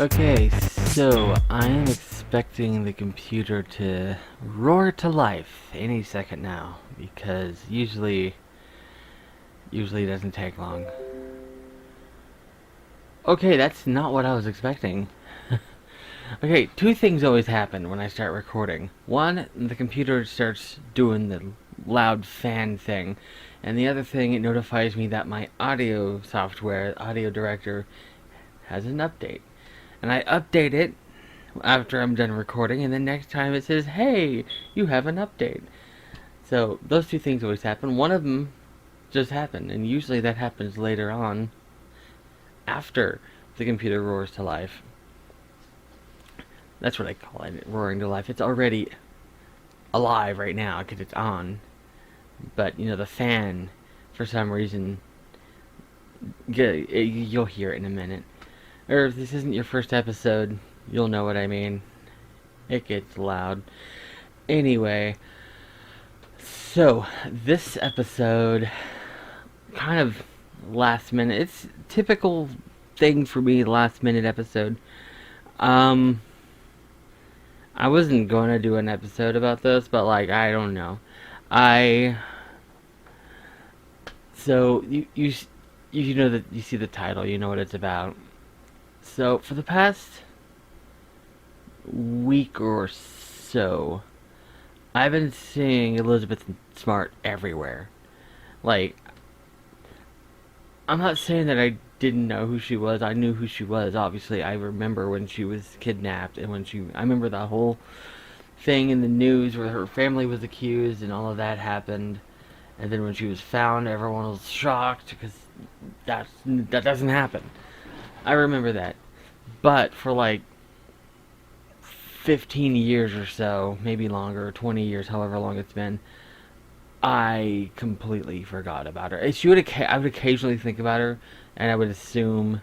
Okay, so I am expecting the computer to roar to life any second now, because usually it doesn't take long. Okay, that's not what I was expecting. Okay, two things always happen when I start recording. One, the computer starts doing the loud fan thing, and the other thing, it notifies me that my audio software, Audio Director, has an update. And I update it after I'm done recording, and then next time it says, hey, you have an update. So those two things always happen. One of them just happened, and usually that happens later on after the computer roars to life. That's what I call it, roaring to life. It's already alive right now because it's on. But, the fan, for some reason, you'll hear it in a minute. Or if this isn't your first episode, you'll know what I mean. It gets loud. Anyway, so this episode, kind of last minute. It's typical thing for me, last minute episode. I wasn't going to do an episode about this, but I don't know. So you know that you see the title, you know what it's about. So for the past week or so, I've been seeing Elizabeth Smart everywhere. I'm not saying that I didn't know who she was. I knew who she was. Obviously, I remember when she was kidnapped, and I remember the whole thing in the news where her family was accused and all of that happened. And then when she was found, everyone was shocked because that doesn't happen. I remember that. But for 15 years or so, maybe longer, 20 years, however long it's been, I completely forgot about her. I would occasionally think about her, and I would just assume,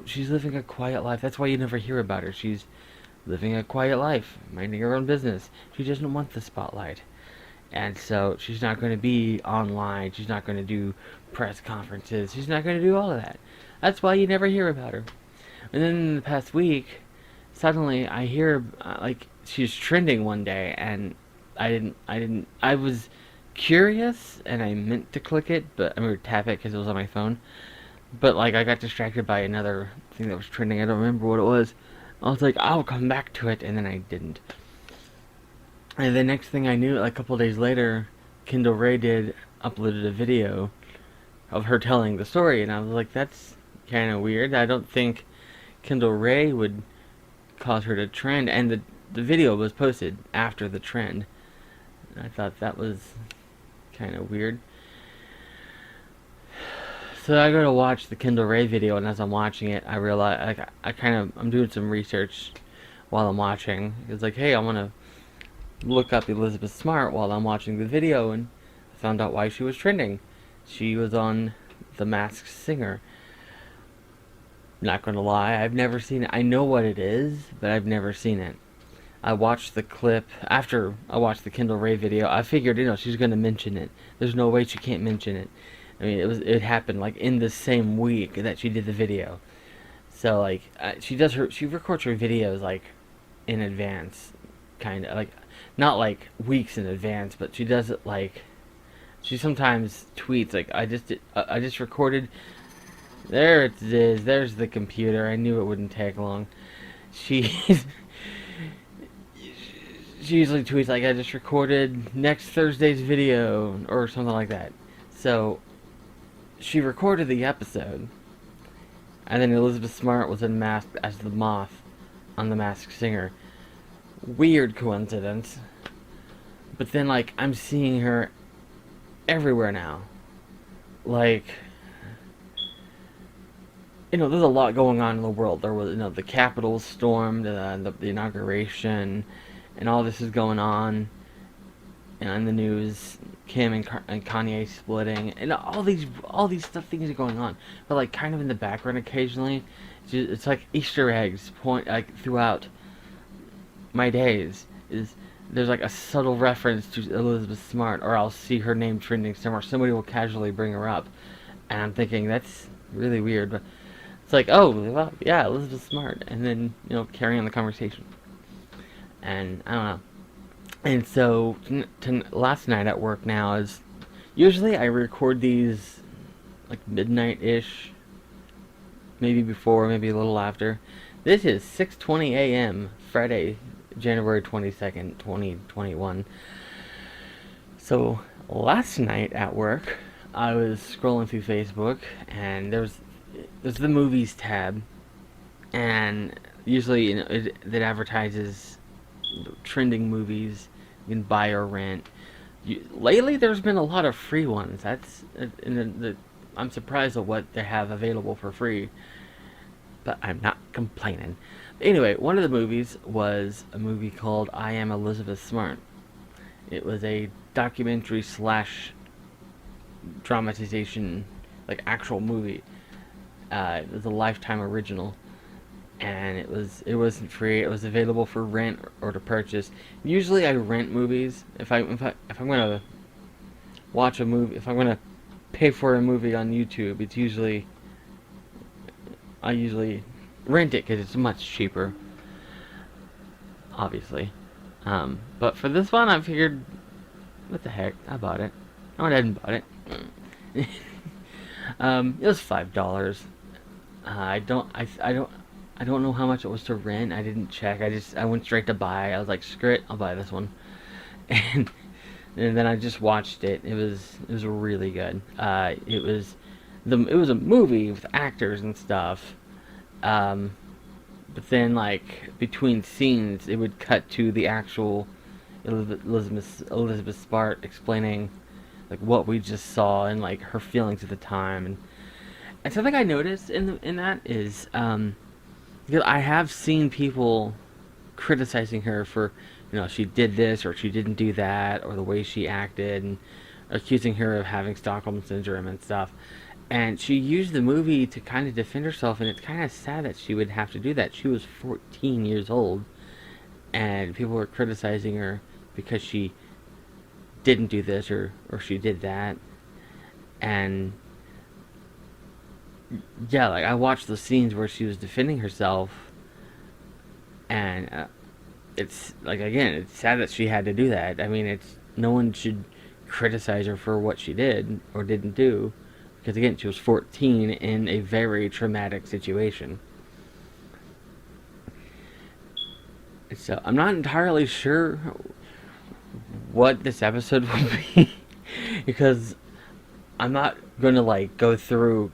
she's living a quiet life. That's why you never hear about her. She's living a quiet life, minding her own business. She doesn't want the spotlight. And so she's not going to be online. She's not going to do press conferences. She's not going to do all of that. That's why you never hear about her. And then in the past week, suddenly I hear, she's trending one day, and I was curious, and I meant to click it, but I mean, tap it because it was on my phone. But, I got distracted by another thing that was trending. I don't remember what it was. I was like, I'll come back to it, and then I didn't. And the next thing I knew, a couple days later, Kendall uploaded a video of her telling the story, and I was like, that's kind of weird. I don't think Kendall Ray would cause her to trend, and the video was posted after the trend. I thought that was kind of weird. So I go to watch the Kendall Ray video, and as I'm watching it, I realize I'm doing some research while I'm watching. It's hey, I want to look up Elizabeth Smart while I'm watching the video, and I found out why she was trending. She was on The Masked Singer. Not gonna lie, I've never seen it. I know what it is, but I've never seen it. I watched the clip after I watched the Kendall Ray video. I figured, she's gonna mention it. There's no way she can't mention it. I mean, it happened in the same week that she did the video. So she records her videos in advance, kind of not weeks in advance, but she does it she sometimes tweets I just recorded. There it is. There's the computer. I knew it wouldn't take long. She usually tweets I just recorded next Thursday's video or something like that. So she recorded the episode, and then Elizabeth Smart was unmasked as the moth on The Masked Singer. Weird coincidence. But then I'm seeing her everywhere now. There's a lot going on in the world. There was, the Capitol was stormed, the inauguration, and all this is going on. And in the news, Kim and Kanye splitting, and all these things are going on. But kind of in the background occasionally, it's like Easter eggs throughout my days. There's a subtle reference to Elizabeth Smart, or I'll see her name trending somewhere. Somebody will casually bring her up, and I'm thinking that's really weird. But It's like, oh, well, yeah, Elizabeth Smart, and then carry on the conversation. And I don't know. And so last night at work now is usually I record these like midnight ish, maybe before, maybe a little after. This is 6:20 a.m. Friday, January 22nd, 2021. So last night at work, I was scrolling through Facebook, and there's the movies tab, and usually it advertises trending movies you can buy or rent. Lately, there's been a lot of free ones. I'm surprised at what they have available for free, but I'm not complaining. Anyway, one of the movies was a movie called I Am Elizabeth Smart. It was a documentary slash dramatization, like actual movie. It was a Lifetime original, and it wasn't free. It was available for rent or to purchase. Usually, I rent movies if I'm gonna watch a movie. If I'm gonna pay for a movie on YouTube, I usually rent it because it's much cheaper. Obviously, but for this one, I figured, what the heck? I bought it. I went ahead and bought it. It was $5. I don't know how much it was to rent. I didn't check. I went straight to buy. I was like, screw it, I'll buy this one. And then I just watched it. It was really good. It was a movie with actors and stuff. But then like between scenes, it would cut to the actual Elizabeth Smart explaining like what we just saw and like her feelings at the time. And something I noticed in that is because I have seen people criticizing her for, she did this or she didn't do that, or the way she acted, and accusing her of having Stockholm syndrome and stuff. And she used the movie to kind of defend herself, and it's kind of sad that she would have to do that. She was 14 years old, and people were criticizing her because she didn't do this or she did that. And yeah, like I watched the scenes where she was defending herself, and it's like, again, it's sad that she had to do that. I mean, no one should criticize her for what she did or didn't do, because again, she was 14 in a very traumatic situation. So I'm not entirely sure what this episode will be because I'm not gonna like go through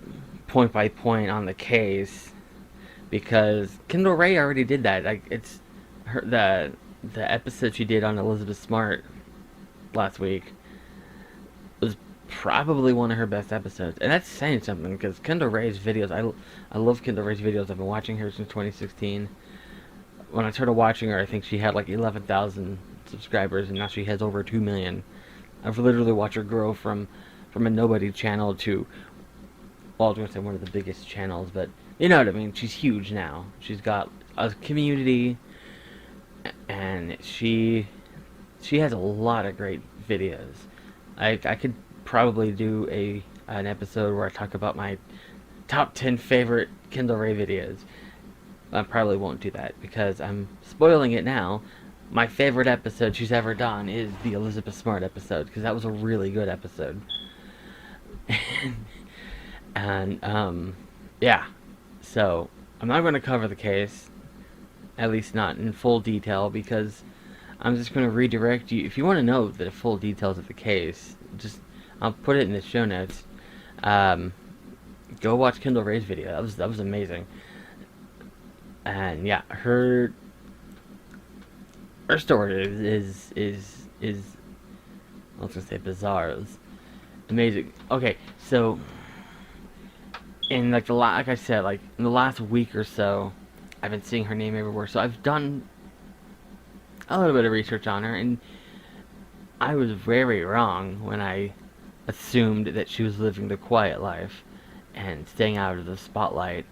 point by point on the case, because Kendall Ray already did that. Like, it's her the episode she did on Elizabeth Smart last week was probably one of her best episodes, and that's saying something because Kendall Ray's videos, I love Kendall Ray's videos. I've been watching her since 2016. When I started watching her, I think she had like 11,000 subscribers, and now she has over 2 million. I've literally watched her grow from a nobody channel to, well, I was going to say one of the biggest channels, but you know what I mean. She's huge now. She's got a community, and she has a lot of great videos. I could probably do an episode where I talk about my top 10 favorite Kendall Ray videos. I probably won't do that because I'm spoiling it now. My favorite episode she's ever done is the Elizabeth Smart episode, because that was a really good episode. And yeah, so I'm not going to cover the case, at least not in full detail, because I'm just going to redirect you. If you want to know the full details of the case, I'll put it in the show notes. Go watch Kendall Ray's video. That was amazing. And yeah, her story is I was gonna say bizarre. It's amazing. Okay, so in like like I said, like in the last week or so, I've been seeing her name everywhere. So I've done a little bit of research on her, and I was very wrong when I assumed that she was living the quiet life and staying out of the spotlight.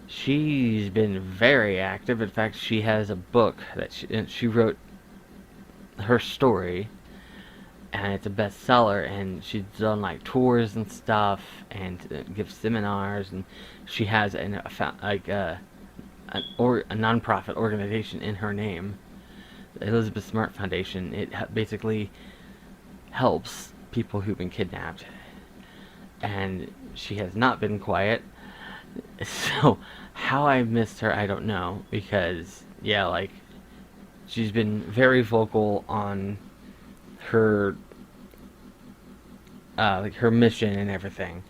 She's been very active. In fact, she has a book that she wrote her story, and it's a bestseller, and she's done like tours and stuff, and gives seminars, and she has a nonprofit organization in her name, the Elizabeth Smart Foundation. It basically helps people who've been kidnapped, and she has not been quiet. So how I missed her, I don't know, because yeah, like she's been very vocal on her like her mission and everything.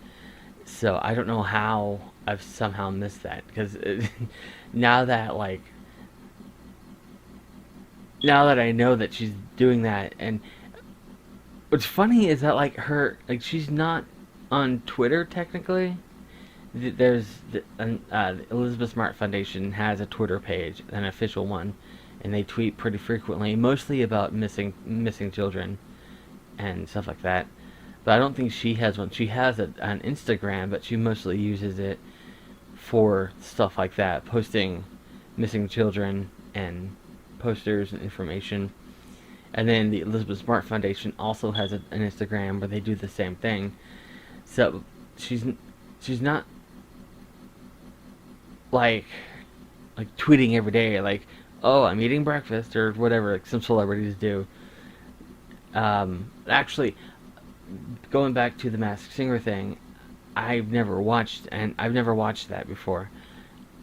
So I don't know how I've somehow missed that, because now that like now that I know that she's doing that. And what's funny is that like she's not on Twitter technically. There's the Elizabeth Smart Foundation has a Twitter page, an official one, and they tweet pretty frequently, mostly about missing children and stuff like that. But I don't think she has one. She has an Instagram, but she mostly uses it for stuff like that, posting missing children and posters and information. And then the Elizabeth Smart Foundation also has an Instagram where they do the same thing. So she's not like tweeting every day like, oh, I'm eating breakfast or whatever, like some celebrities do. Actually, going back to the Masked Singer thing, I've never watched that before.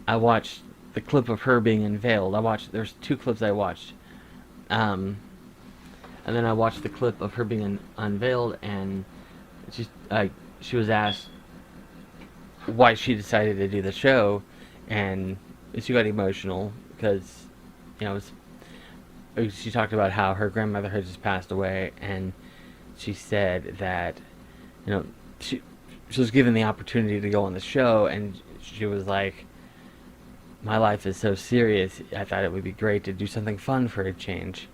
I watched the clip of her being unveiled. There's two clips I watched. And then I watched the clip of her being unveiled, and she was asked why she decided to do the show, and she got emotional because, she talked about how her grandmother had just passed away, and she said that, she was given the opportunity to go on the show, and she was like, my life is so serious, I thought it would be great to do something fun for a change.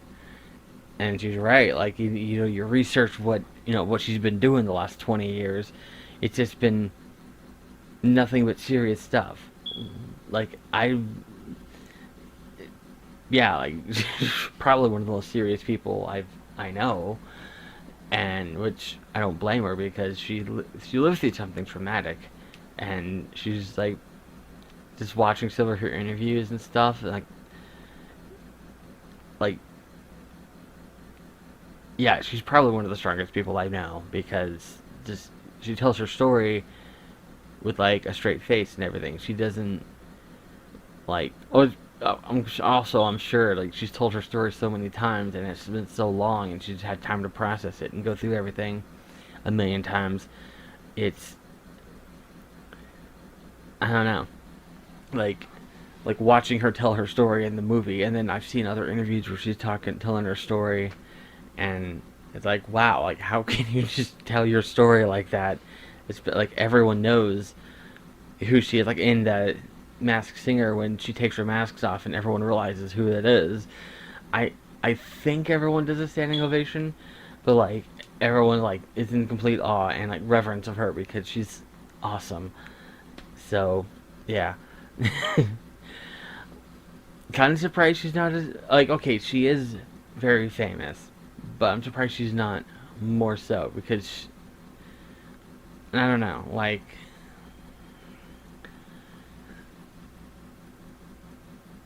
And she's right. Like, you research what she's been doing the last 20 years. It's just been nothing but serious stuff. Like, probably one of the most serious people I know, and which I don't blame her, because she lived through something traumatic, and she's like just watching some of her interviews and stuff, like yeah, she's probably one of the strongest people I know, because just she tells her story with like a straight face and everything. She doesn't like. I'm sure like she's told her story so many times, and it's been so long, and she's had time to process it and go through everything a million times. It's, I don't know, like watching her tell her story in the movie, and then I've seen other interviews where she's telling her story. And it's like, wow, like how can you just tell your story like that? It's like everyone knows who she is. Like in the Masked Singer, when she takes her masks off and everyone realizes who it is, I think everyone does a standing ovation, but like everyone like is in complete awe and like reverence of her because she's awesome. So yeah. Kind of surprised she's not as like, okay, she is very famous, but I'm surprised she's not more so, because I don't know, like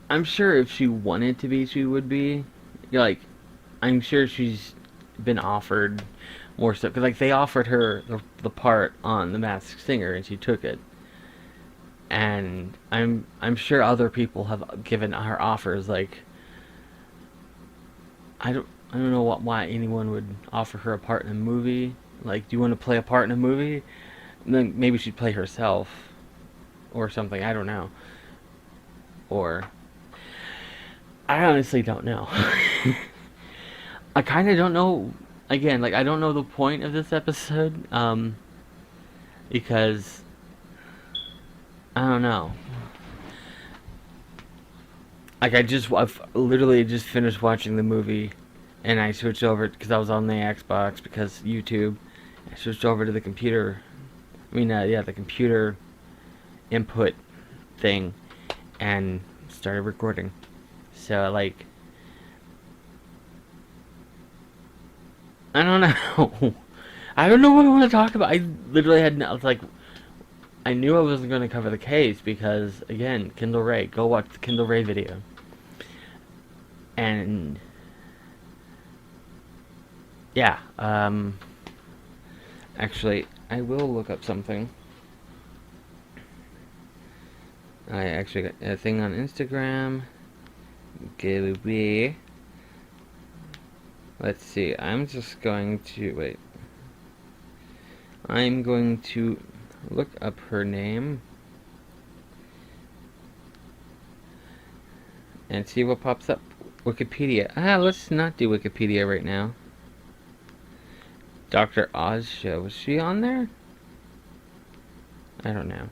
I'm sure if she wanted to be, she would be. Like, I'm sure she's been offered more stuff, because like they offered her the part on The Masked Singer, and she took it. And I'm sure other people have given her offers. Like, I don't know why anyone would offer her a part in a movie. Like, do you want to play a part in a movie? And then maybe she'd play herself or something. I don't know. Or I honestly don't know. I kind of don't know. Again, like I don't know the point of this episode, because I don't know. Like I've literally just finished watching the movie, and I switched over because I was on the Xbox because YouTube. I switched over to the computer. The computer input thing, and started recording. So like, I don't know. I don't know what I want to talk about. I literally had no, it's like I knew I wasn't going to cover the case because again, Kendall Ray. Go watch the Kendall Ray video. And yeah, actually, I will look up something. I actually got a thing on Instagram. Gonna be. Let's see. I'm just going to wait. I'm going to look up her name and see what pops up. Wikipedia. Let's not do Wikipedia right now. Dr. Oz show. Was she on there? I don't know.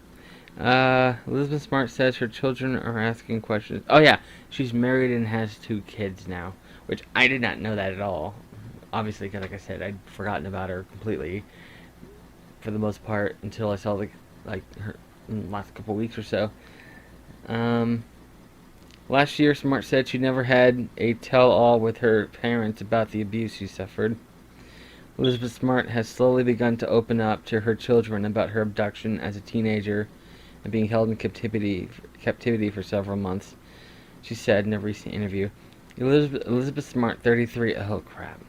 Elizabeth Smart says her children are asking questions. Oh yeah, she's married and has 2 kids now, which I did not know that at all. Obviously, because like I said, I'd forgotten about her completely for the most part until I saw her in the last couple weeks or so. Last year, Smart said she never had a tell-all with her parents about the abuse she suffered. Elizabeth Smart has slowly begun to open up to her children about her abduction as a teenager and being held in captivity for several months. She said in a recent interview, Elizabeth Smart, 33. Oh crap.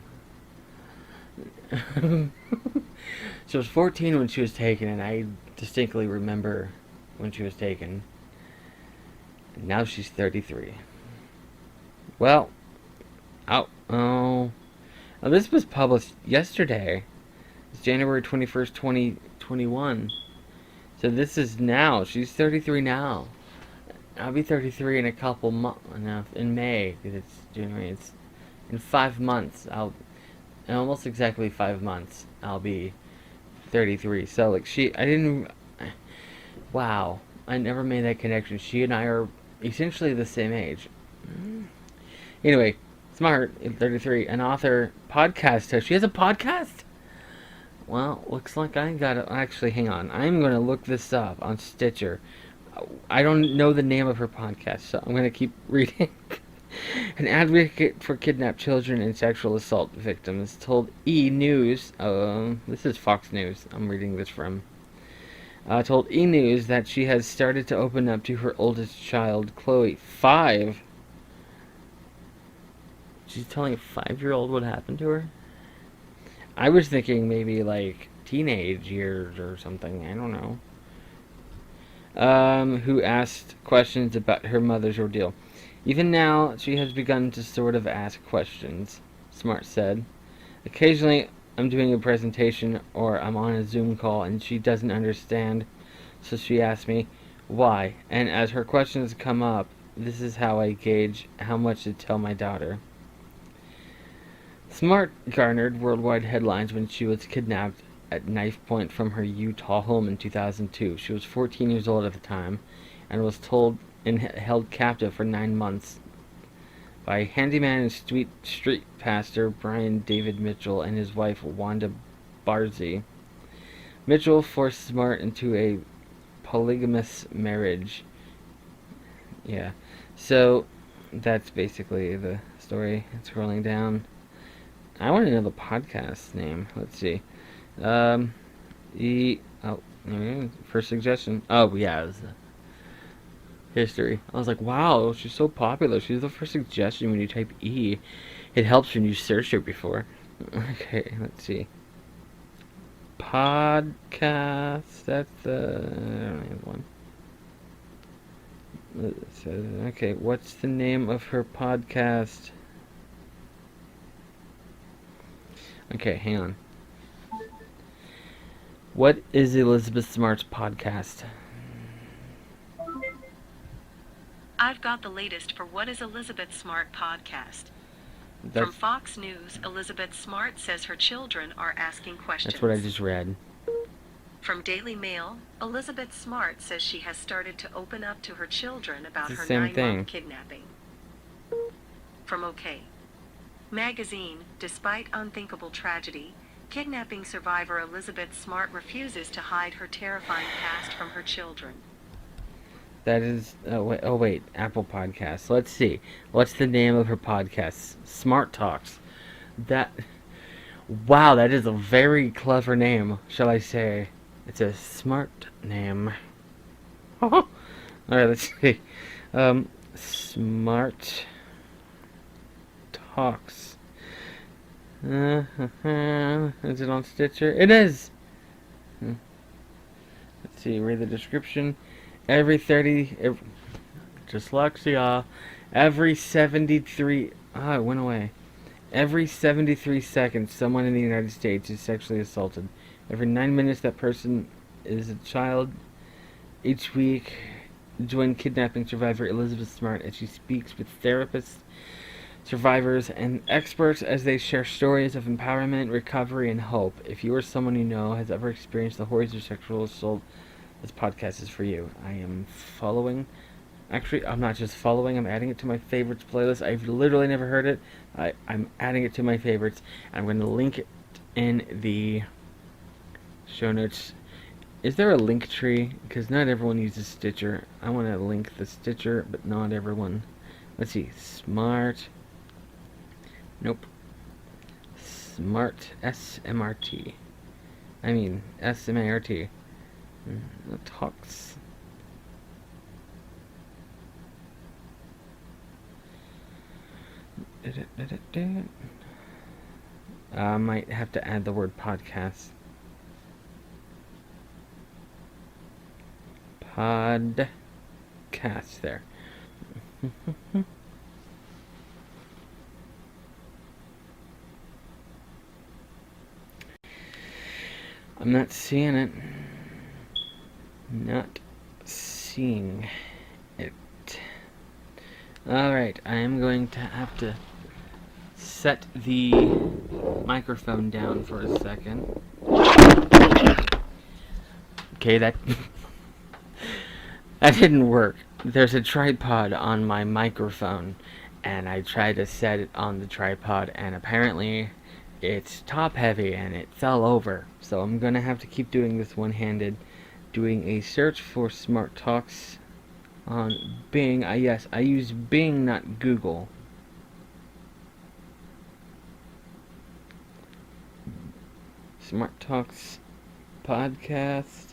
She was 14 when she was taken, and I distinctly remember when she was taken. And now she's 33. Well, now, this was published yesterday. It's January 21st, 2021. So this is now. She's 33 now. I'll be 33 in a couple months. No, in May, because it's January. It's in 5 months. In almost exactly 5 months, I'll be 33. So, like, wow. I never made that connection. She and I are essentially the same age. Anyway, Smart, 33, an author, podcast host. She has a podcast? Well, looks like I gotta... Actually, hang on. I'm going to look this up on Stitcher. I don't know the name of her podcast, so I'm going to keep reading. An advocate for kidnapped children and sexual assault victims told E! News... this is Fox News. I'm reading this from... told E! News that she has started to open up to her oldest child, Chloe, 5. She's telling a 5-year-old what happened to her? I was thinking maybe like teenage years or something. I don't know. Who asked questions about her mother's ordeal. Even now, she has begun to sort of ask questions, Smart said. Occasionally, I'm doing a presentation or I'm on a Zoom call and she doesn't understand, so she asks me why. And as her questions come up, this is how I gauge how much to tell my daughter. Smart garnered worldwide headlines when she was kidnapped at knife point from her Utah home in 2002. She was 14 years old at the time and was held captive for 9 months by handyman and street pastor Brian David Mitchell and his wife Wanda Barzy. Mitchell forced Smart into a polygamous marriage. Yeah, so that's basically the story. Scrolling down. I want to know the podcast name. Let's see. First suggestion. Oh, yeah, it was history. I was like, wow, she's so popular. She's the first suggestion when you type E. It helps when you search her before. Okay, let's see. Podcast. That's the... I don't have one. Okay, what's the name of her podcast? Okay, hang on. What is Elizabeth Smart's podcast? I've got the latest for What is Elizabeth Smart podcast. From Fox News, Elizabeth Smart says her children are asking questions. That's what I just read. From Daily Mail, Elizabeth Smart says she has started to open up to her children about her 9-month kidnapping. From OK Magazine, despite unthinkable tragedy, kidnapping survivor Elizabeth Smart refuses to hide her terrifying past from her children. That is... Oh, wait. Apple Podcasts. Let's see. What's the name of her podcast? Smart Talks. That... Wow, that is a very clever name, shall I say. It's a smart name. Alright, let's see. Smart Talks. Is it on Stitcher? It is! Let's see, read the description. Dyslexia. Every 73... Ah, it went away. Every 73 seconds, someone in the United States is sexually assaulted. Every 9 minutes, that person is a child. Each week, join kidnapping survivor Elizabeth Smart as she speaks with therapists, survivors, and experts as they share stories of empowerment, recovery, and hope. If you or someone you know has ever experienced the horrors of sexual assault, this podcast is for you. I am following... Actually, I'm not just following, I'm adding it to my favorites playlist. I've literally never heard it. I'm adding it to my favorites. I'm going to link it in the show notes. Is there a link tree? Because not everyone uses Stitcher. I want to link the Stitcher, but not everyone. Let's see. Smart. Nope. Smart. S-M-R-T. I mean, S-M-A-R-T. Talks. I might have to add the word podcast. Podcast there. I'm not seeing it. Not seeing it. Alright, I am going to have to set the microphone down for a second. Okay, that that didn't work. There's a tripod on my microphone, and I tried to set it on the tripod, and apparently it's top heavy and it fell over. So I'm gonna have to keep doing this one-handed, doing a search for Smart Talks on Bing. Yes, I use Bing, not Google. Smart Talks podcast.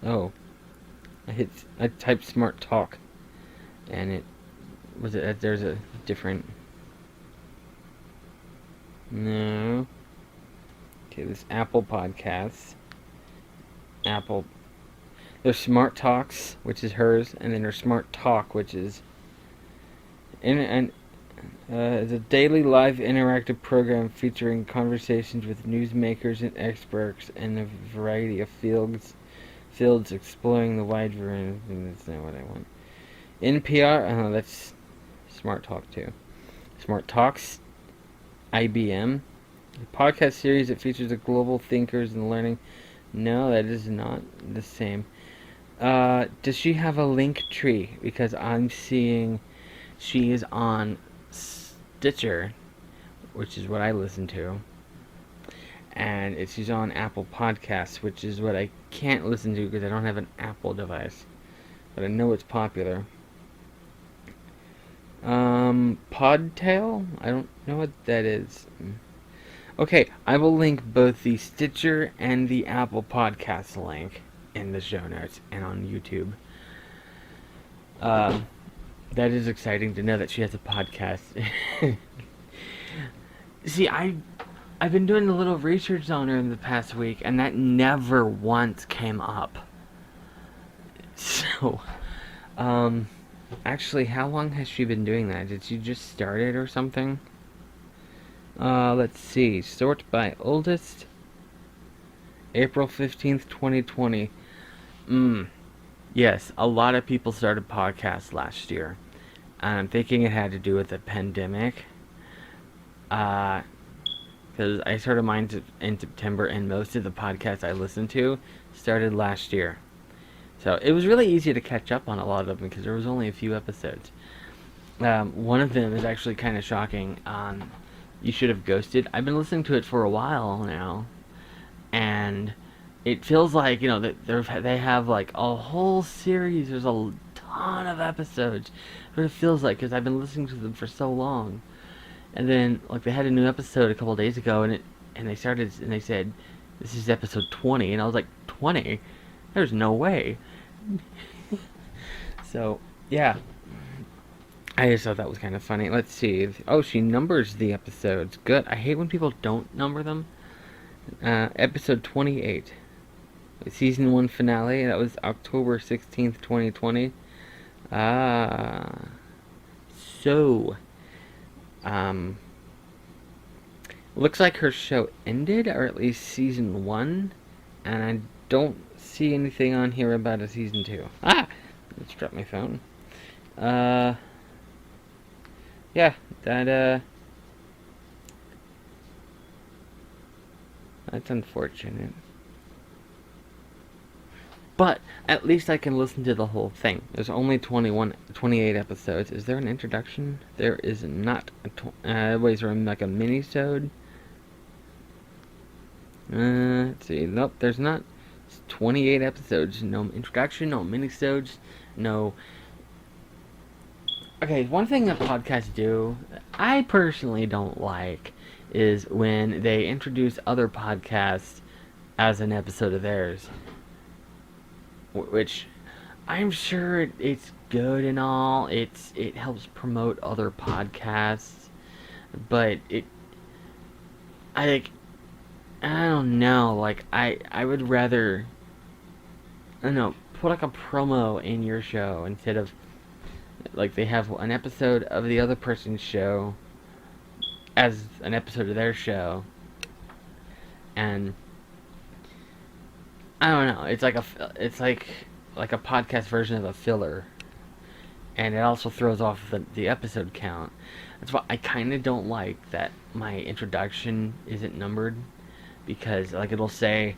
Oh, I typed Smart Talk, and it was it. There's a different. No. Okay, this Apple Podcasts. Apple. There's Smart Talks, which is hers, and then there's Smart Talk, which is it's a daily live interactive program featuring conversations with newsmakers and experts in a variety of fields exploring the wide variety. That's not what I want. NPR, that's Smart Talk too. Smart Talks, IBM, a podcast series that features the global thinkers and learning. No, that is not the same. Does she have a link tree? Because I'm seeing she is on Stitcher, which is what I listen to, and she's on Apple Podcasts, which is what I can't listen to because I don't have an Apple device, but I know it's popular. Podtail? I don't know what that is. Okay, I will link both the Stitcher and the Apple Podcast link in the show notes and on YouTube. That is exciting to know that she has a podcast. See, I've been doing a little research on her in the past week, and that never once came up. So, actually, how long has she been doing that? Did she just start it or something? Let's see. Sort by oldest. April 15th, 2020. Yes, a lot of people started podcasts last year. And I'm thinking it had to do with the pandemic. Because I started mine in September, and most of the podcasts I listened to started last year. So it was really easy to catch up on a lot of them because there was only a few episodes. One of them is actually kind of shocking. You Should Have Ghosted. I've been listening to it for a while now, and it feels like, that they have like a whole series. There's a ton of episodes. What it feels like, because I've been listening to them for so long. And then, like, they had a new episode a couple days ago, and they started, and they said, this is episode 20, and I was like, 20? There's no way. So, yeah. I just thought that was kind of funny. Let's see. Oh, she numbers the episodes. Good. I hate when people don't number them. Episode 28. Season 1 finale. That was October 16th, 2020. So, looks like her show ended, or at least season 1, and I don't see anything on here about a season 2. Let's drop my phone. Yeah, that's unfortunate. But at least I can listen to the whole thing. There's only 28 episodes. Is there an introduction? There is not. Wait, is there like a mini-sode? Let's see. Nope, there's not. It's 28 episodes. No introduction, no mini-sodes, no. Okay, one thing that podcasts do, I personally don't like, is when they introduce other podcasts as an episode of theirs. Which, I'm sure it's good and all. It helps promote other podcasts, but I don't know. Like, I would rather, I don't know, put like a promo in your show instead of, like, they have an episode of the other person's show as an episode of their show, and I don't know. It's like a podcast version of a filler, and it also throws off the episode count. That's why I kind of don't like that my introduction isn't numbered, because like it'll say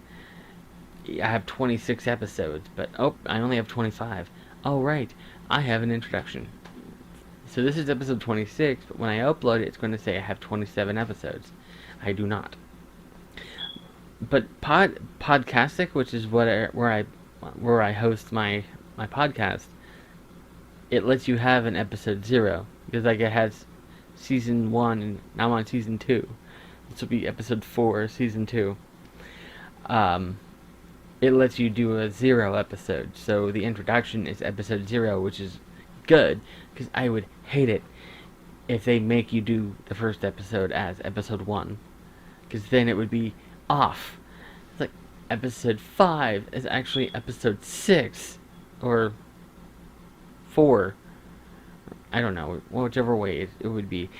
I have 26 episodes, but oh, I only have 25. Oh right, I have an introduction. So this is episode 26, but when I upload it, it's going to say I have 27 episodes. I do not. But Podcastics, which is where I host my podcast, it lets you have an episode 0, because like it has season 1 and now I'm on season 2. This will be episode 4, season 2. It lets you do a 0 episode, so the introduction is episode 0, which is good, because I would hate it if they make you do the first episode as episode 1, because then it would be off. It's like episode 5 is actually episode 6 or 4. I don't know, whichever way it would be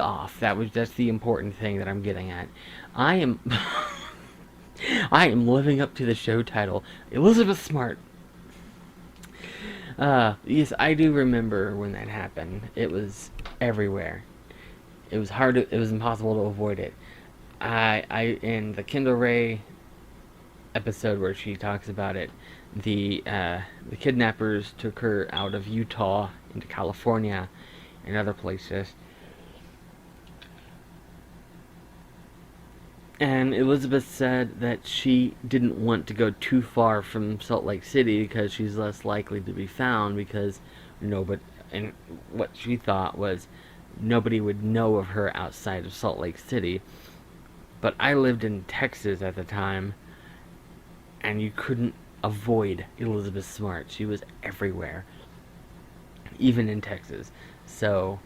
off. That's the important thing that I'm getting at. I am I am living up to the show title, Elizabeth Smart. Yes, I do remember when that happened. It was everywhere. It was it was impossible to avoid it. I in the Kendall Ray episode where she talks about it, the kidnappers took her out of Utah into California and other places. And Elizabeth said that she didn't want to go too far from Salt Lake City because she's less likely to be found, because and what she thought was nobody would know of her outside of Salt Lake City. But I lived in Texas at the time, and you couldn't avoid Elizabeth Smart. She was everywhere, even in Texas. So,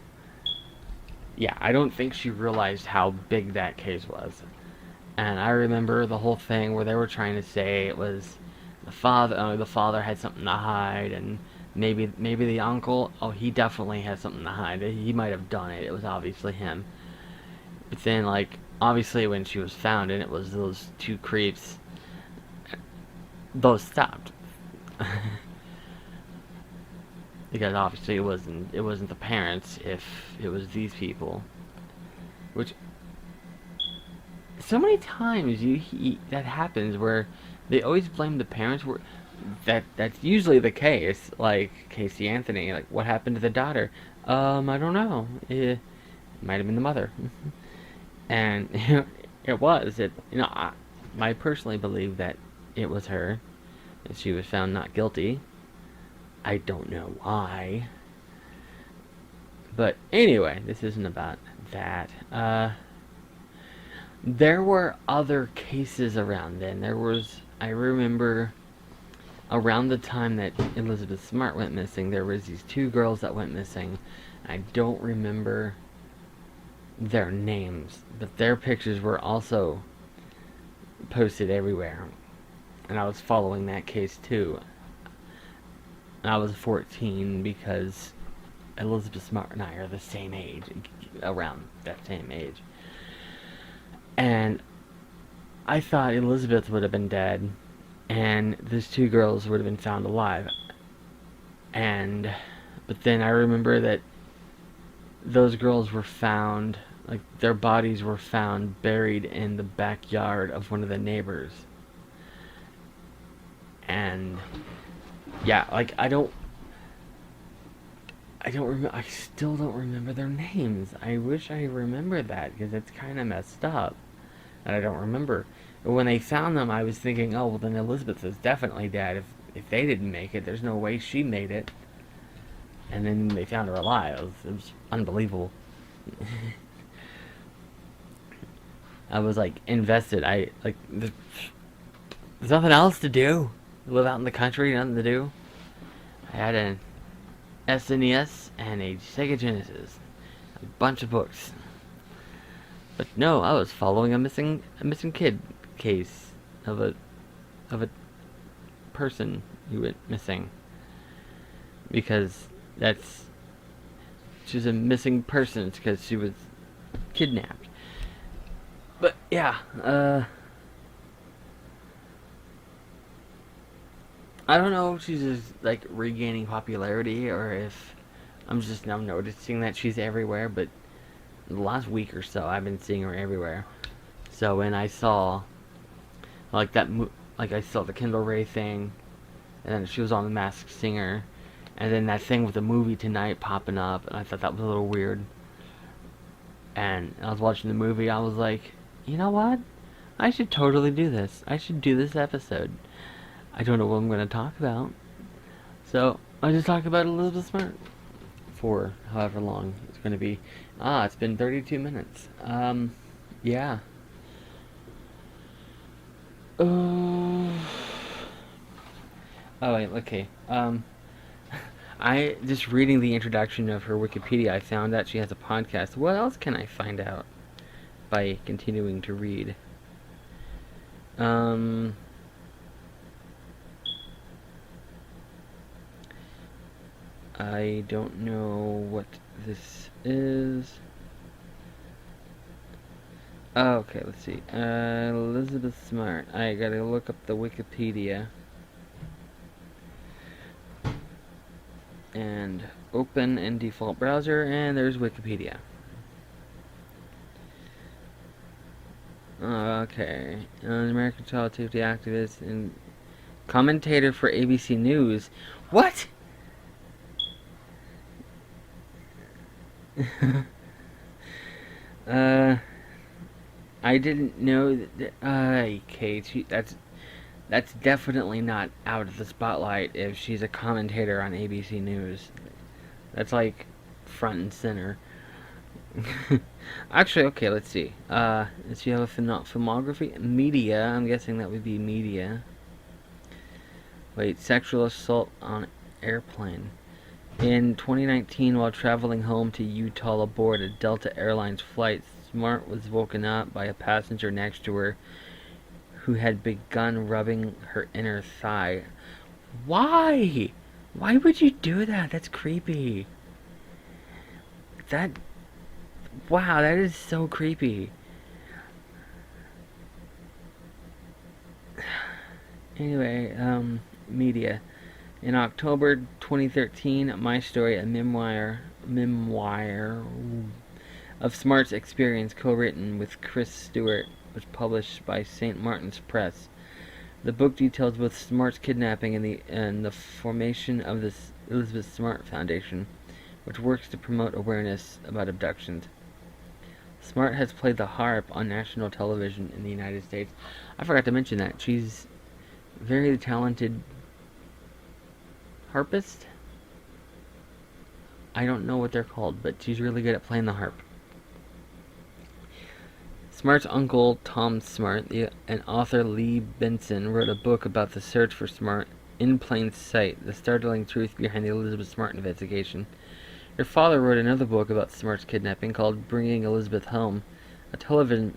yeah, I don't think she realized how big that case was. And I remember the whole thing where they were trying to say it was the father. The father had something to hide, and maybe the uncle. Oh, he definitely had something to hide. He might have done it. It was obviously him. But then, like, obviously when she was found and it was those two creeps, those stopped. Because obviously it wasn't the parents if it was these people. Which, so many times that happens where they always blame the parents. That's usually the case. Like Casey Anthony, like, what happened to the daughter? I don't know. It might have been the mother. And it was. I personally believe that it was her, and she was found not guilty. I don't know why. But anyway, this isn't about that. There were other cases around then. I remember around the time that Elizabeth Smart went missing, there was these two girls that went missing. I don't remember their names, but their pictures were also posted everywhere. And I was following that case too. I was 14 because Elizabeth Smart and I are the same age, around that same age. And I thought Elizabeth would have been dead, and these two girls would have been found alive. But then I remember that those girls were found, like their bodies were found buried in the backyard of one of the neighbors. And yeah, like I still don't remember their names. I wish I remembered that, because it's kind of messed up. And I don't remember. But when they found them, I was thinking, oh, well, then Elizabeth is definitely dead. If they didn't make it, there's no way she made it. And then they found her alive. It was unbelievable. I was, like, invested. There's nothing else to do. Live out in the country, nothing to do. I had an SNES and a Sega Genesis. A bunch of books. But no, I was following a missing kid case of a person who went missing, because she's a missing person because she was kidnapped. But yeah, I don't know if she's just like regaining popularity or if I'm just now noticing that she's everywhere, but the last week or so I've been seeing her everywhere. So when I saw like I saw the Kendall Ray thing, and then she was on The Masked Singer, and then that thing with the movie tonight popping up, and I thought that was a little weird. And I was watching the movie, I was like, you know what? I should totally do this. I should do this episode. I don't know what I'm going to talk about. So I just talk about Elizabeth Smart for however long it's going to be. It's been 32 minutes. Yeah. Oh wait, okay. I just reading the introduction of her Wikipedia, I found out she has a podcast. What else can I find out by continuing to read? I don't know what this is. Oh, okay, let's see. Elizabeth Smart. I gotta look up the Wikipedia. And open in default browser, and there's Wikipedia. Okay. An American child safety activist and commentator for ABC News. What? I didn't know that. Okay, that's definitely not out of the spotlight if she's a commentator on ABC News. That's like front and center. Actually, okay, let's see. Does she have a filmography? Media. I'm guessing that would be media. Wait, sexual assault on airplane. In 2019, while traveling home to Utah aboard a Delta Airlines flight, Smart was woken up by a passenger next to her who had begun rubbing her inner thigh. Why? Why would you do that? That's creepy. Wow, that is so creepy. Anyway, media. In October 2013, My Story, a memoir of Smart's experience, co-written with Chris Stewart, was published by St. Martin's Press. The book details both Smart's kidnapping and the formation of the Elizabeth Smart Foundation, which works to promote awareness about abductions. Smart has played the harp on national television in the United States. I forgot to mention that. She's very talented harpist. I don't know what they're called, but she's really good at playing the harp. Smart's uncle, Tom Smart, and author Lee Benson wrote a book about the search for Smart in plain sight, the startling truth behind the Elizabeth Smart investigation. Her father wrote another book about Smart's kidnapping called Bringing Elizabeth Home, a television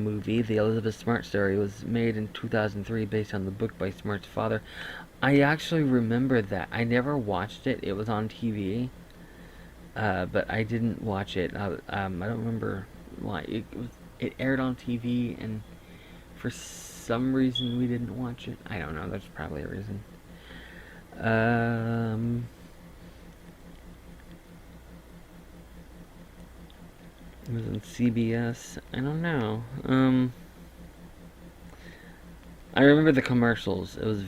movie. The Elizabeth Smart story was made in 2003 based on the book by Smart's father. I actually remember that. I never watched it. It was on TV. But I didn't watch it. I don't remember why. It aired on TV, and for some reason we didn't watch it. I don't know. There's probably a reason. It was on CBS. I don't know. I remember the commercials. It was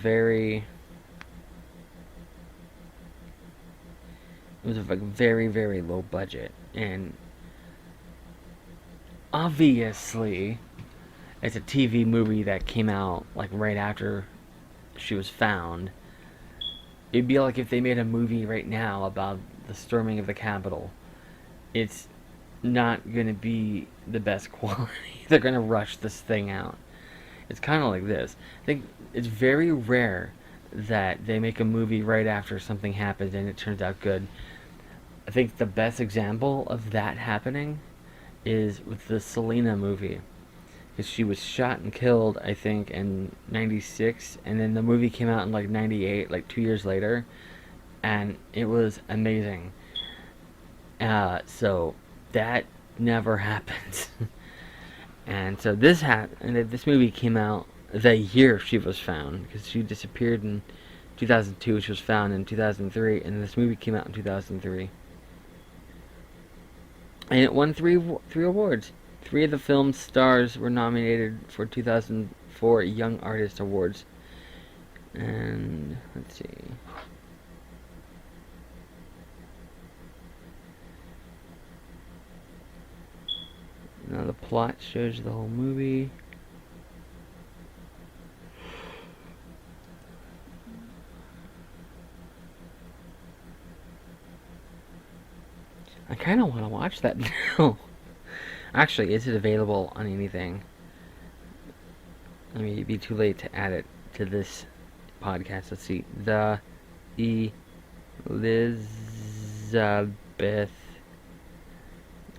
like very, very low budget, and obviously it's a TV movie that came out like right after she was found. It'd be like if they made a movie right now about the storming of the Capitol. It's not gonna be the best quality. They're gonna rush this thing out. It's kind of like this. I think it's very rare that they make a movie right after something happens and it turns out good. I think the best example of that happening is with the Selena movie. Because she was shot and killed, I think, in 96, and then the movie came out in like 98, like 2 years later, and it was amazing. So that never happened. And so this movie came out the year she was found, because she disappeared in 2002, she was found in 2003, and this movie came out in 2003. And it won three awards. 3 of the film's stars were nominated for 2004 Young Artist Awards. And let's see. Now the plot shows you the whole movie. I kind of want to watch that now. Actually, is it available on anything? I mean, it'd be too late to add it to this podcast. Let's see. The Elizabeth.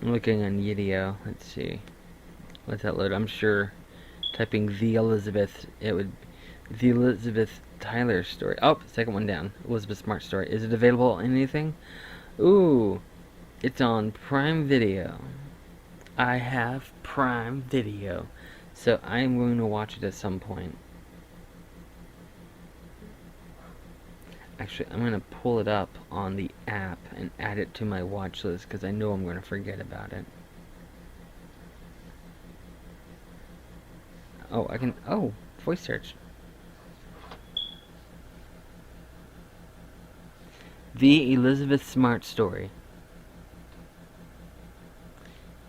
I'm looking on Yidio. Let's see. Let that load. I'm sure typing The Elizabeth, it would. The Elizabeth Tyler story. Oh, second one down. Elizabeth Smart story. Is it available on anything? Ooh. It's on Prime Video. I have Prime Video. So I'm going to watch it at some point. Actually, I'm going to pull it up on the app and add it to my watch list because I know I'm going to forget about it. Oh, I can... Oh, voice search. The Elizabeth Smart story.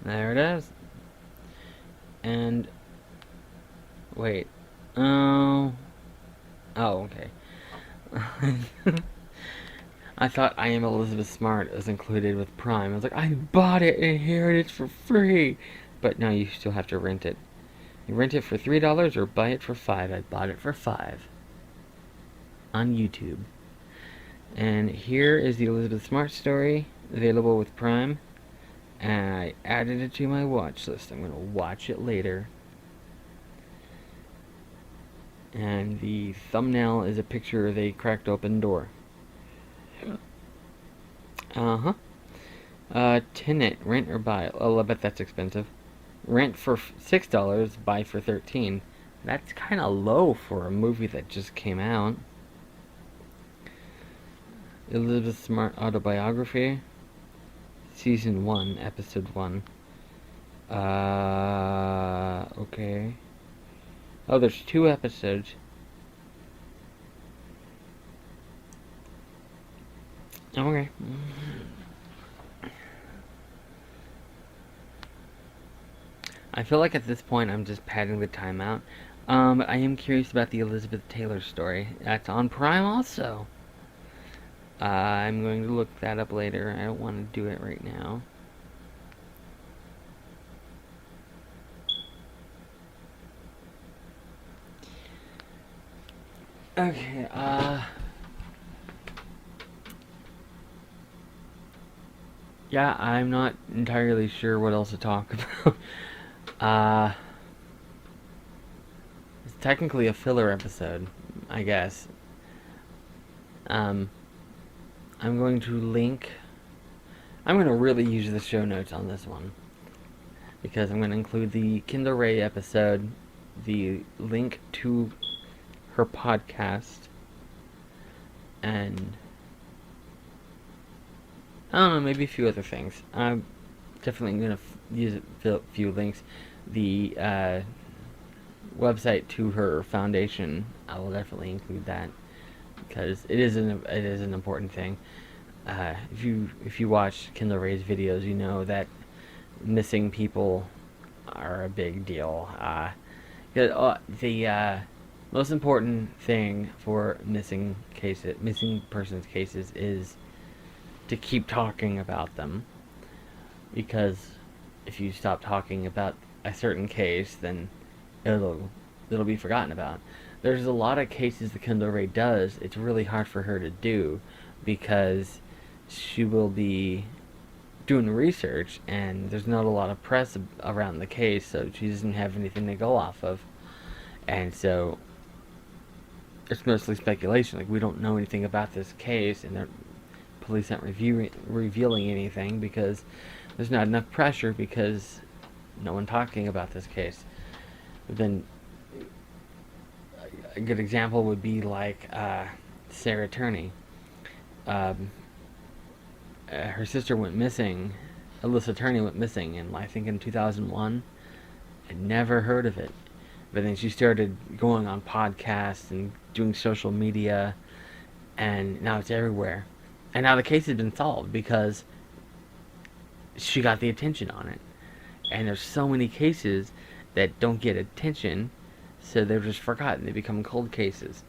There it is. And... Wait. Oh, okay. I thought I Am Elizabeth Smart was included with Prime. I was like, I bought it and here it is for free. But no, you still have to rent it. You rent it for $3 or buy it for $5. I bought it for $5 on YouTube. And here is the Elizabeth Smart story, available with Prime. And I added it to my watch list. I'm going to watch it later. And the thumbnail is a picture of a cracked open door. Tenant, rent or buy. Oh, I bet that's expensive. Rent for $6, buy for $13. That's kind of low for a movie that just came out. Elizabeth Smart autobiography. Season 1, Episode 1. Okay. Oh, there's 2 episodes. Okay. I feel like at this point I'm just padding the time out. I am curious about the Elizabeth Taylor story. That's on Prime also. I'm going to look that up later. I don't want to do it right now. Okay, yeah, I'm not entirely sure what else to talk about. uh, it's technically a filler episode, I guess. Um, I'm going to link. I'm going to really use the show notes on this one because I'm going to include the Kendall Ray episode, the link to her podcast, and I don't know, maybe a few other things. I'm definitely going to use a few links. The website to her foundation, I will definitely include that because it is an important thing. If you watch Kendall Ray's videos, you know that missing people are a big deal. The most important thing for missing persons cases is to keep talking about them, because if you stop talking about a certain case, then it'll be forgotten about. There's a lot of cases that Kendall Ray does. It's really hard for her to do because she will be doing research and there's not a lot of press around the case, so she doesn't have anything to go off of, and so it's mostly speculation. Like, we don't know anything about this case, and the police aren't revealing anything because there's not enough pressure, because no one talking about this case. But then a good example would be like Sarah Turney. Her sister went missing. Alyssa Turney went missing I think in 2001. I'd never heard of it. But then she started going on podcasts and doing social media, and now it's everywhere. And now the case has been solved because she got the attention on it. And there's so many cases that don't get attention, so they're just forgotten. They become cold cases.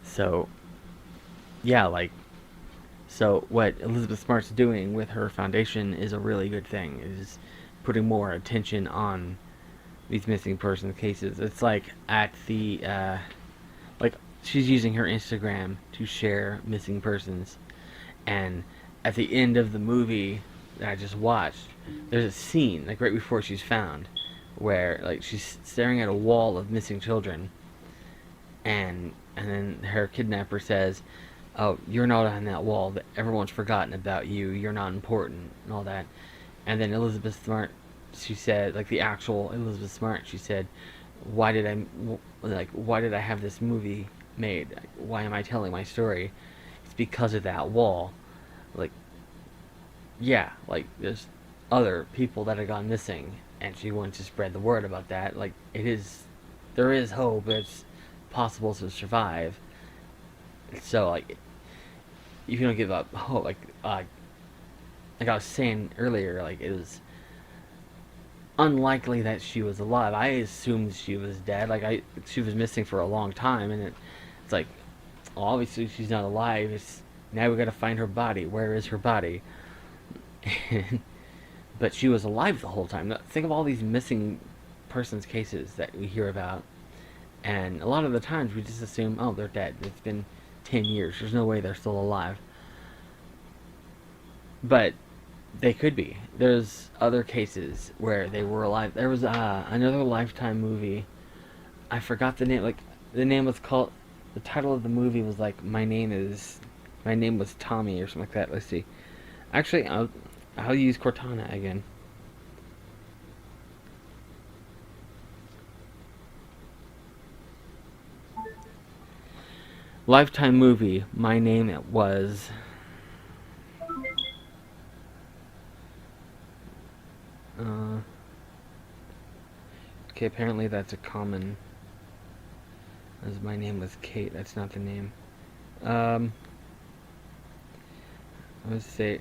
So, yeah, so what Elizabeth Smart's doing with her foundation is a really good thing. Is putting more attention on these missing persons cases. It's like at the she's using her Instagram to share missing persons, and at the end of the movie that I just watched, there's a scene like right before she's found where like she's staring at a wall of missing children, and then her kidnapper says, "Oh, you're not on that wall. Everyone's forgotten about you. You're not important," and all that. And then Elizabeth Smart, she said, like the actual Elizabeth Smart, she said, why did I have this movie made? Why am I telling my story? It's because of that wall. Like, yeah, like there's other people that have gone missing, and she wants to spread the word about that. Like, there is hope. It's possible to survive. So, like, if you don't give up hope, like I was saying earlier, like, it was unlikely that she was alive. I assumed she was dead. Like, she was missing for a long time, and it's like, well, obviously she's not alive. Now we got to find her body. Where is her body? But she was alive the whole time. Think of all these missing persons cases that we hear about, and a lot of the times we just assume, oh, they're dead. It's been 10 years. There's no way they're still alive. But they could be. There's other cases where they were alive. There was another Lifetime movie. I forgot the name. Like, the name was called. The title of the movie was like My Name Was Tommy or something like that. Let's see. Actually, I'll use Cortana again. Lifetime movie. My Name Was. Okay, apparently that's a common. As My Name Was Kate. That's not the name. Let's see.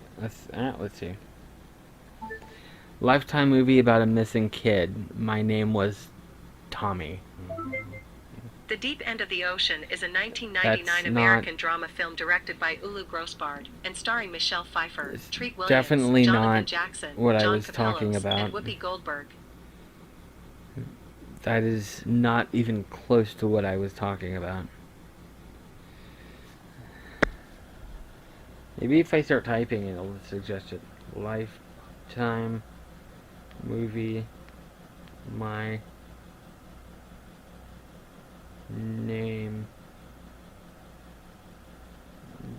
Lifetime movie about a missing kid. My name was Tommy. The Deep End of the Ocean is a 1999 American drama film directed by Ulu Grossbard and starring Michelle Pfeiffer, Treat Williams, definitely Jonathan not Jackson, what I John was talking Capellos, about. and Whoopi Goldberg. That is not even close to what I was talking about. Maybe if I start typing, it'll suggest it. Lifetime movie. My name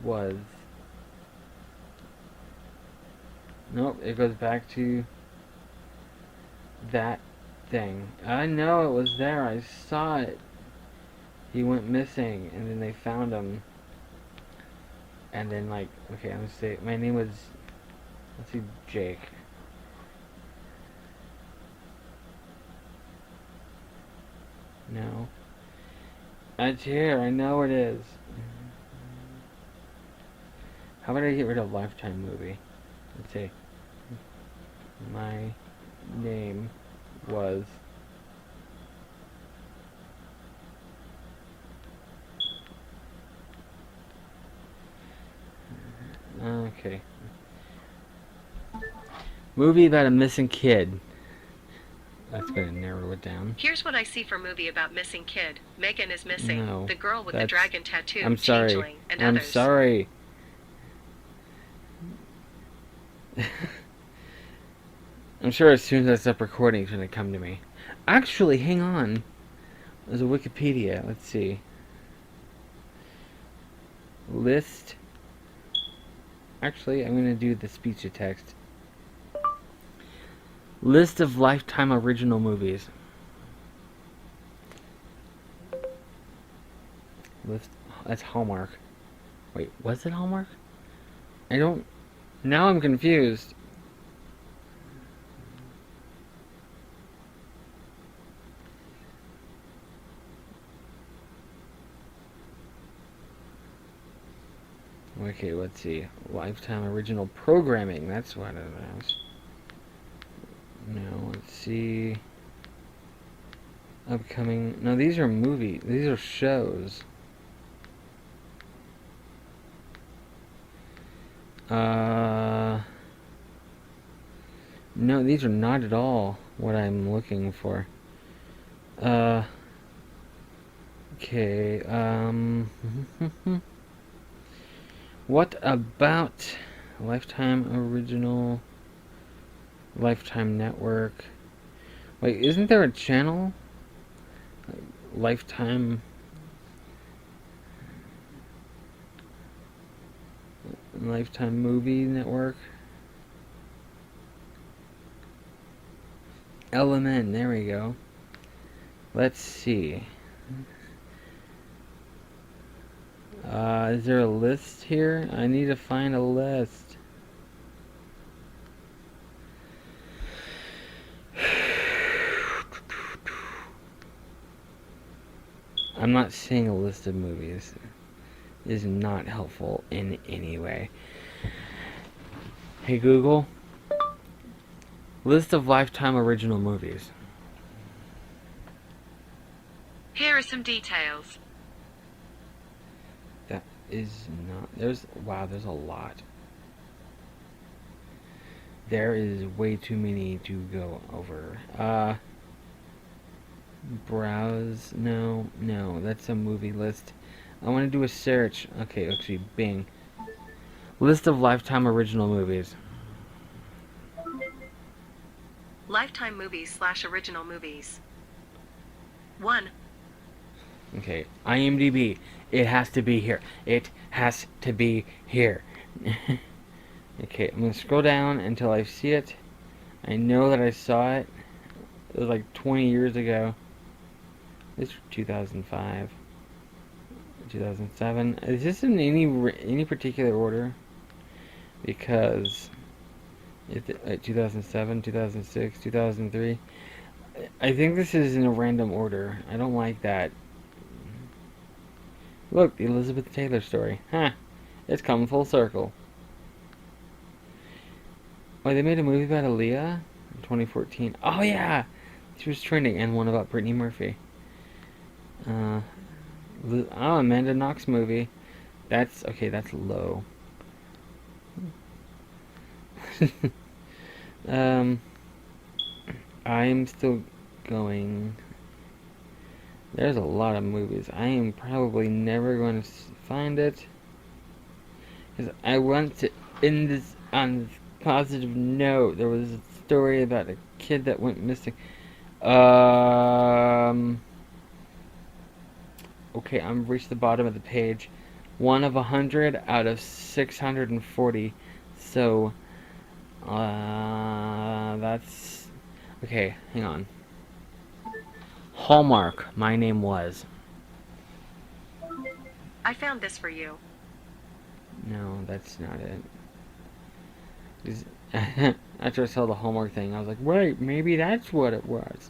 was. Nope, it goes back to that thing. I know it was there. I saw it. He went missing, and then they found him. And then, like, okay, I'm gonna say my name was. Let's see, Jake. No. It's here. I know it is. How about I get rid of Lifetime movie? Let's see. My name was. Okay. Movie about a missing kid. That's going to narrow it down. Here's what I see for movie about missing kid. Megan is missing. No, the girl with the dragon tattoo. I'm sorry. Changeling, and I'm others. sorry. I'm sure as soon as I stop recording, it's going to come to me. Actually, hang on. There's a Wikipedia. Let's see. List. Actually, I'm going to do the speech to text. List of Lifetime original movies. List. That's Hallmark. Wait, was it Hallmark? I don't. Now I'm confused. Okay, let's see. Lifetime original programming. That's what it is. No, let's see. Upcoming. No, these are movies. These are shows. No, these are not at all what I'm looking for. Okay, what about Lifetime original, Lifetime Network? Wait, isn't there a channel? Lifetime Movie Network? LMN, there we go. Let's see. Is there a list here? I need to find a list. I'm not seeing a list of movies. It is not helpful in any way. Hey Google, list of Lifetime original movies. Here are some details. That is not. There's a lot. There is way too many to go over. Browse. No, that's a movie list. I want to do a search. Okay, actually, Bing. List of Lifetime original movies. Lifetime movies / original movies. 1. Okay, IMDb. It has to be here. It has to be here. Okay, I'm going to scroll down until I see it. I know that I saw it. It was like 20 years ago. It's 2005. 2007. Is this in any particular order? Because 2007, 2006, 2003. I think this is in a random order. I don't like that. Look, the Elizabeth Taylor story. Huh. It's come full circle. Oh, they made a movie about Aaliyah? 2014. Oh yeah, she was trending, and one about Brittany Murphy. Amanda Knox movie. That's okay. That's low. I'm still going. There's a lot of movies. I am probably never going to find it. Because I want to end this on a positive note. There was a story about a kid that went missing. Okay, I'm reached the bottom of the page. 1 of 100 out of 640. So, that's... Okay, hang on. Hallmark, My Name Was. I found this for you. No, that's not it. After I saw the Hallmark thing, I was like, wait, maybe that's what it was.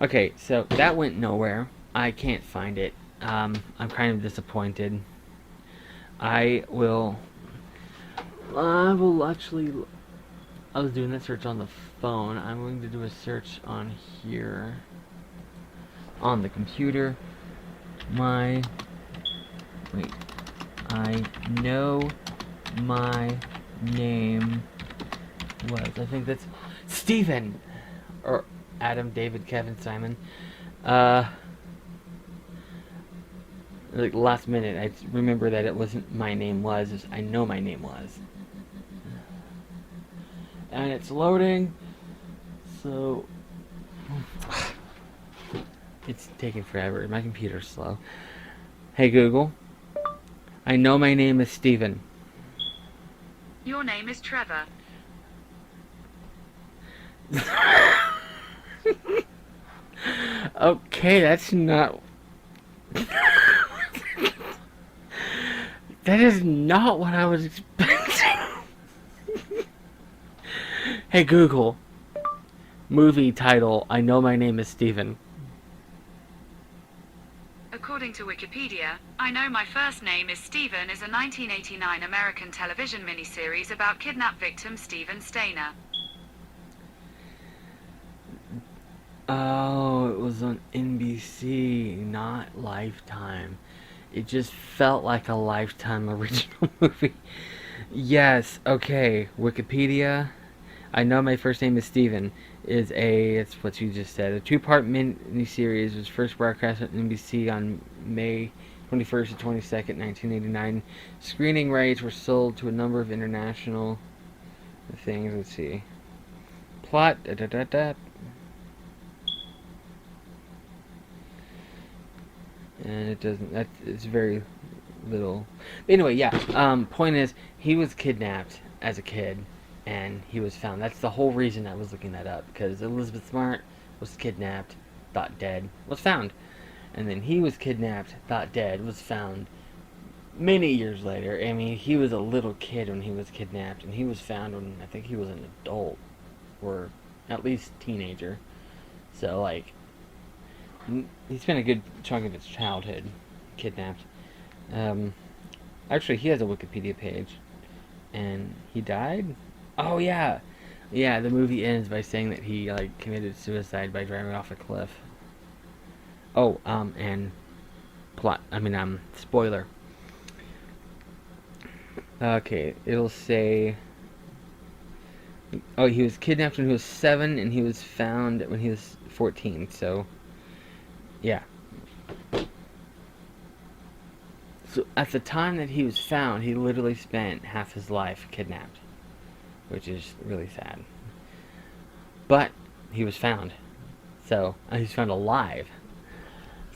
Okay, so that went nowhere. I can't find it. I'm kind of disappointed. I will actually... I was doing that search on the phone. I'm going to do a search on here. On the computer. I know my name was. I think that's Stephen! Or Adam, David, Kevin, Simon. Like last minute, I remember that it wasn't My Name Was. It's I Know My Name Was. And it's loading. So... It's taking forever. My computer's slow. Hey Google. I know my name is Stephen. Your name is Trevor. Okay, that's not... That is not what I was expecting. Hey Google. Movie title, I Know My Name is Stephen. According to Wikipedia, I Know My First Name is Stephen is a 1989 American television miniseries about kidnap victim Stephen Stainer. Oh, it was on NBC, not Lifetime. It just felt like a Lifetime original movie. Yes, okay, Wikipedia. I Know My First Name is Stephen is it's what you just said. A two-part miniseries was first broadcast on NBC on May 21st to 22nd, 1989. Screening rights were sold to a number of international things. Let's see. Plot. And it doesn't. It's very little. But anyway, yeah. Point is, he was kidnapped as a kid, and he was found. That's the whole reason I was looking that up, because Elizabeth Smart was kidnapped, thought dead, was found, and then he was kidnapped, thought dead, was found many years later. I mean, he was a little kid when he was kidnapped, and he was found when I think he was an adult, or at least teenager. So like, he spent a good chunk of his childhood kidnapped. Actually, he has a Wikipedia page, and he died. Oh yeah, yeah. The movie ends by saying that he like committed suicide by driving off a cliff. Oh, and plot. Spoiler. Okay, it'll say. Oh, he was kidnapped when he was 7, and he was found when he was 14. So, yeah. So at the time that he was found, he literally spent half his life kidnapped, which is really sad. But he was found, so he was found alive.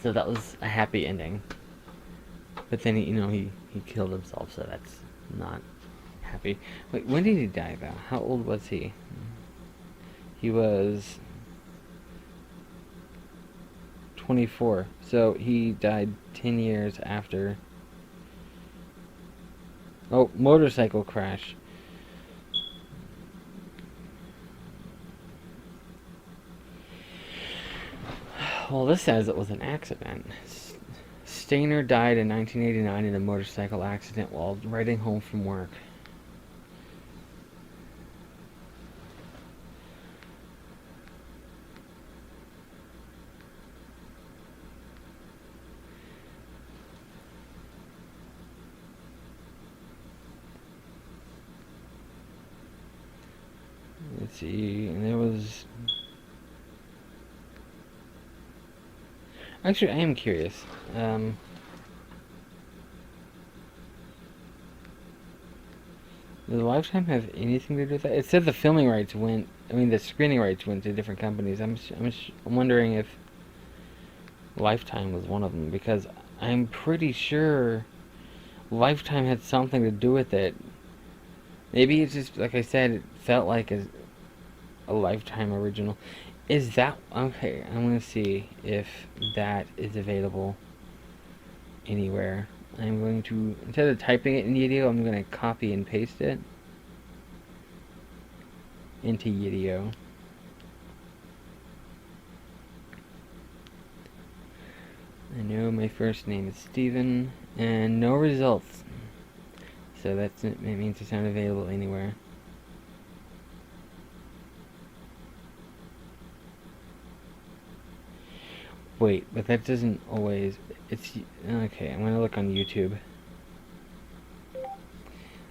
So that was a happy ending. But then he killed himself, so that's not happy. Wait, when did he die though? How old was he? He was 24. So he died 10 years after. Oh, motorcycle crash. Well, this says it was an accident. Stainer died in 1989 in a motorcycle accident while riding home from work. Let's see, and there was... Actually, I am curious. Does Lifetime have anything to do with that? It said the filming rights went... the screening rights went to different companies. I'm wondering if Lifetime was one of them, because I'm pretty sure Lifetime had something to do with it. Maybe it's just, like I said, it felt like a Lifetime original. Is that... Okay, I'm going to see if that is available anywhere. I'm going to, instead of typing it in Yidio, I'm going to copy and paste it into Yidio. I know my first name is Steven, and no results. So it means it's not available anywhere. Wait, but that doesn't always... It's... Okay, I'm gonna look on YouTube.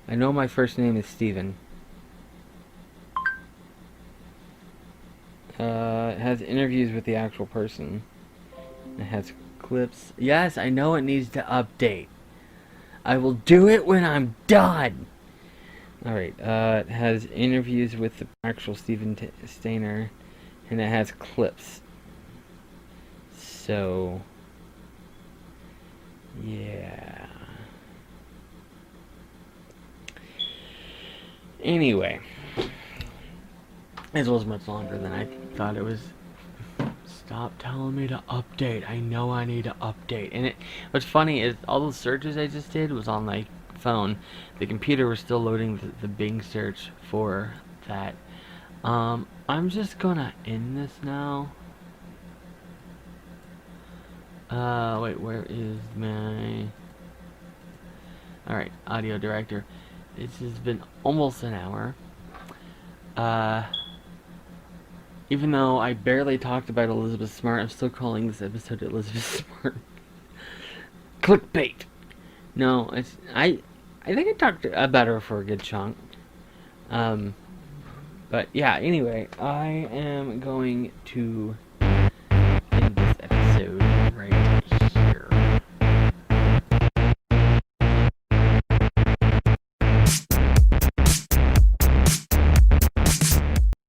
I know my first name is Steven. It has interviews with the actual person. It has clips. Yes, I know it needs to update. I will do it when I'm done! Alright, it has interviews with the actual Steven Stainer, and it has clips. So, yeah. Anyway, this was much longer than I thought it was. Stop telling me to update. I know I need to update. And what's funny is all those searches I just did was on my phone. The computer was still loading the Bing search for that. I'm just gonna end this now. Wait, where is my... Alright, audio director. This has been almost an hour. Even though I barely talked about Elizabeth Smart, I'm still calling this episode Elizabeth Smart. Clickbait! No, I think I talked about her for a good chunk. But yeah, anyway, I am going to